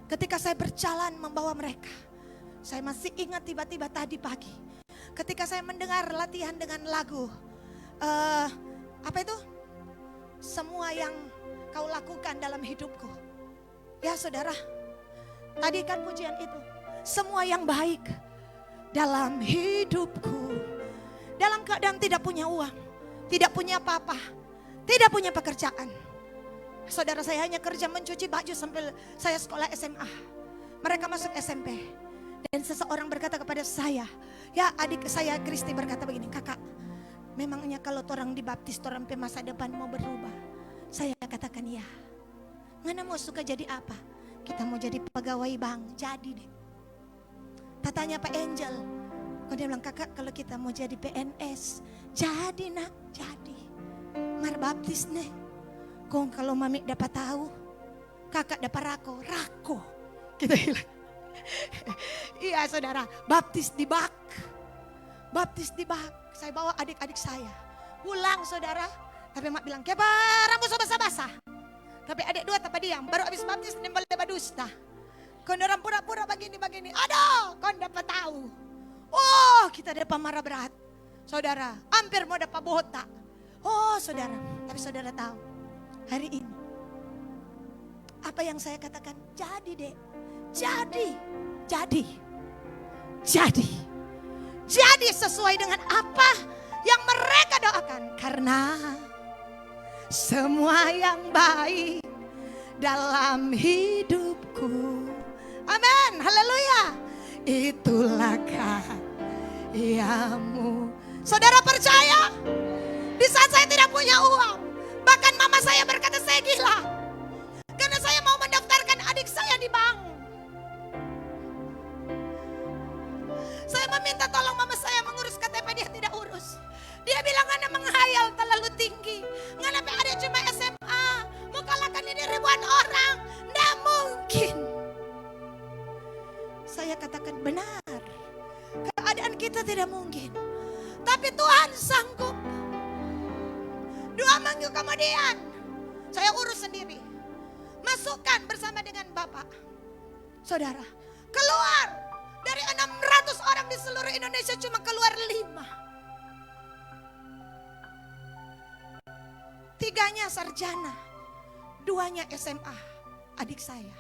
Ketika saya berjalan membawa mereka, saya masih ingat tiba-tiba tadi pagi, ketika saya mendengar latihan dengan lagu, apa itu? Semua yang kau lakukan dalam hidupku. Ya saudara, tadi kan pujian itu. Semua yang baik dalam hidupku. Dalam keadaan tidak punya uang, tidak punya apa-apa, tidak punya pekerjaan. Saudara, saya hanya kerja mencuci baju sambil saya sekolah SMA. Mereka masuk SMP. Dan seseorang berkata kepada saya, ya adik saya Kristi berkata begini, kakak, memangnya kalau orang dibaptis orang masa depan mau berubah? Saya katakan ya. Ngana mau suka jadi apa? Kita mau jadi pegawai bank, jadi deh. Katanya Pak Angel, kok dia bilang kakak kalau kita mau jadi PNS, jadi nak, jadi. Mar baptis nih. Kok kalau mami dapat tahu, kakak dapat rako. Kita bilang. Iya saudara, baptis di bak. Saya bawa adik-adik saya pulang saudara. Tapi mak bilang, kebar rambut basah-basah. Tapi adik dua tanpa diam, baru habis baptis nembal badusta. Kau orang pura-pura begini. Aduh, kau dapat tahu. Oh, kita dapat marah berat. Saudara, hampir mau dapat botak. Oh saudara, tapi saudara tahu, hari ini apa yang saya katakan, jadi dek. Jadi sesuai dengan apa yang mereka doakan. Karena semua yang baik dalam hidupku, amin, haleluya, itulah karyamu. Saudara percaya? Di saat saya tidak punya uang, bahkan mama saya berkata saya gila, karena saya mau mendaftarkan adik saya di bank. Saya meminta tolong mama saya mengurus KTP, dia tidak urus. Dia bilang Anda menghayal terlalu tinggi. Ngana ada cuma SMA, mau kalahkan ini ribuan orang. Nggak mungkin. Saya katakan benar, keadaan kita tidak mungkin, tapi Tuhan sanggup. 2 minggu kemudian saya urus sendiri, masukkan bersama dengan Bapak. Saudara, keluar dari 600 orang di seluruh Indonesia cuma keluar 5. 3-nya sarjana, 2-nya SMA, adik saya.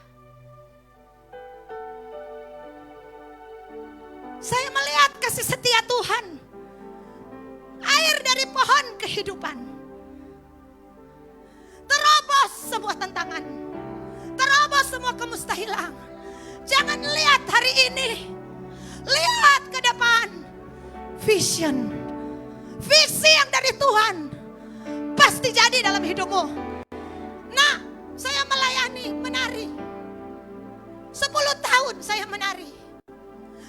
Saya melihat kasih setia Tuhan, air dari pohon kehidupan. Terobos sebuah tantangan, terobos semua kemustahilan. Jangan lihat hari ini, lihat ke depan. Vision, visi yang dari Tuhan pasti jadi dalam hidupmu. Nah, saya melayani, menari. 10 tahun saya menari.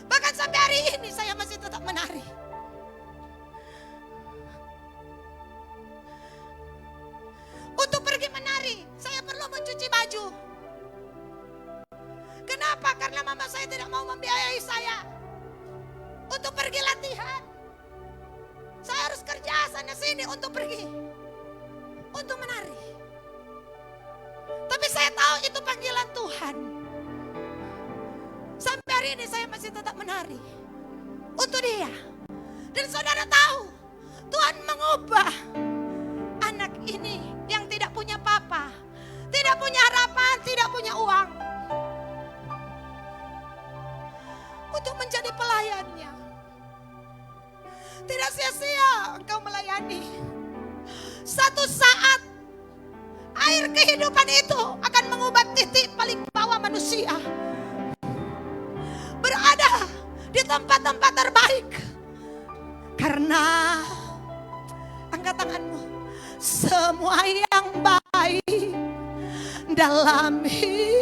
Bahkan sampai hari ini saya masih tetap menari. Untuk pergi menari, saya perlu mencuci baju. Kenapa? Karena mama saya tidak mau membiayai saya untuk pergi latihan. Saya harus kerja sana sini untuk pergi, untuk menari. Tapi saya tahu itu panggilan Tuhan. Sampai hari ini saya masih tetap menari untuk Dia. Dan saudara tahu, Tuhan mengubah anak ini yang tidak punya papa, tidak punya harapan, tidak punya uang, untuk menjadi pelayannya. Tidak sia-sia engkau melayani. Satu saat air kehidupan itu akan mengubah titik paling bawah manusia, berada di tempat-tempat terbaik. Karena, angkat tanganmu, semua yang baik dalam hidup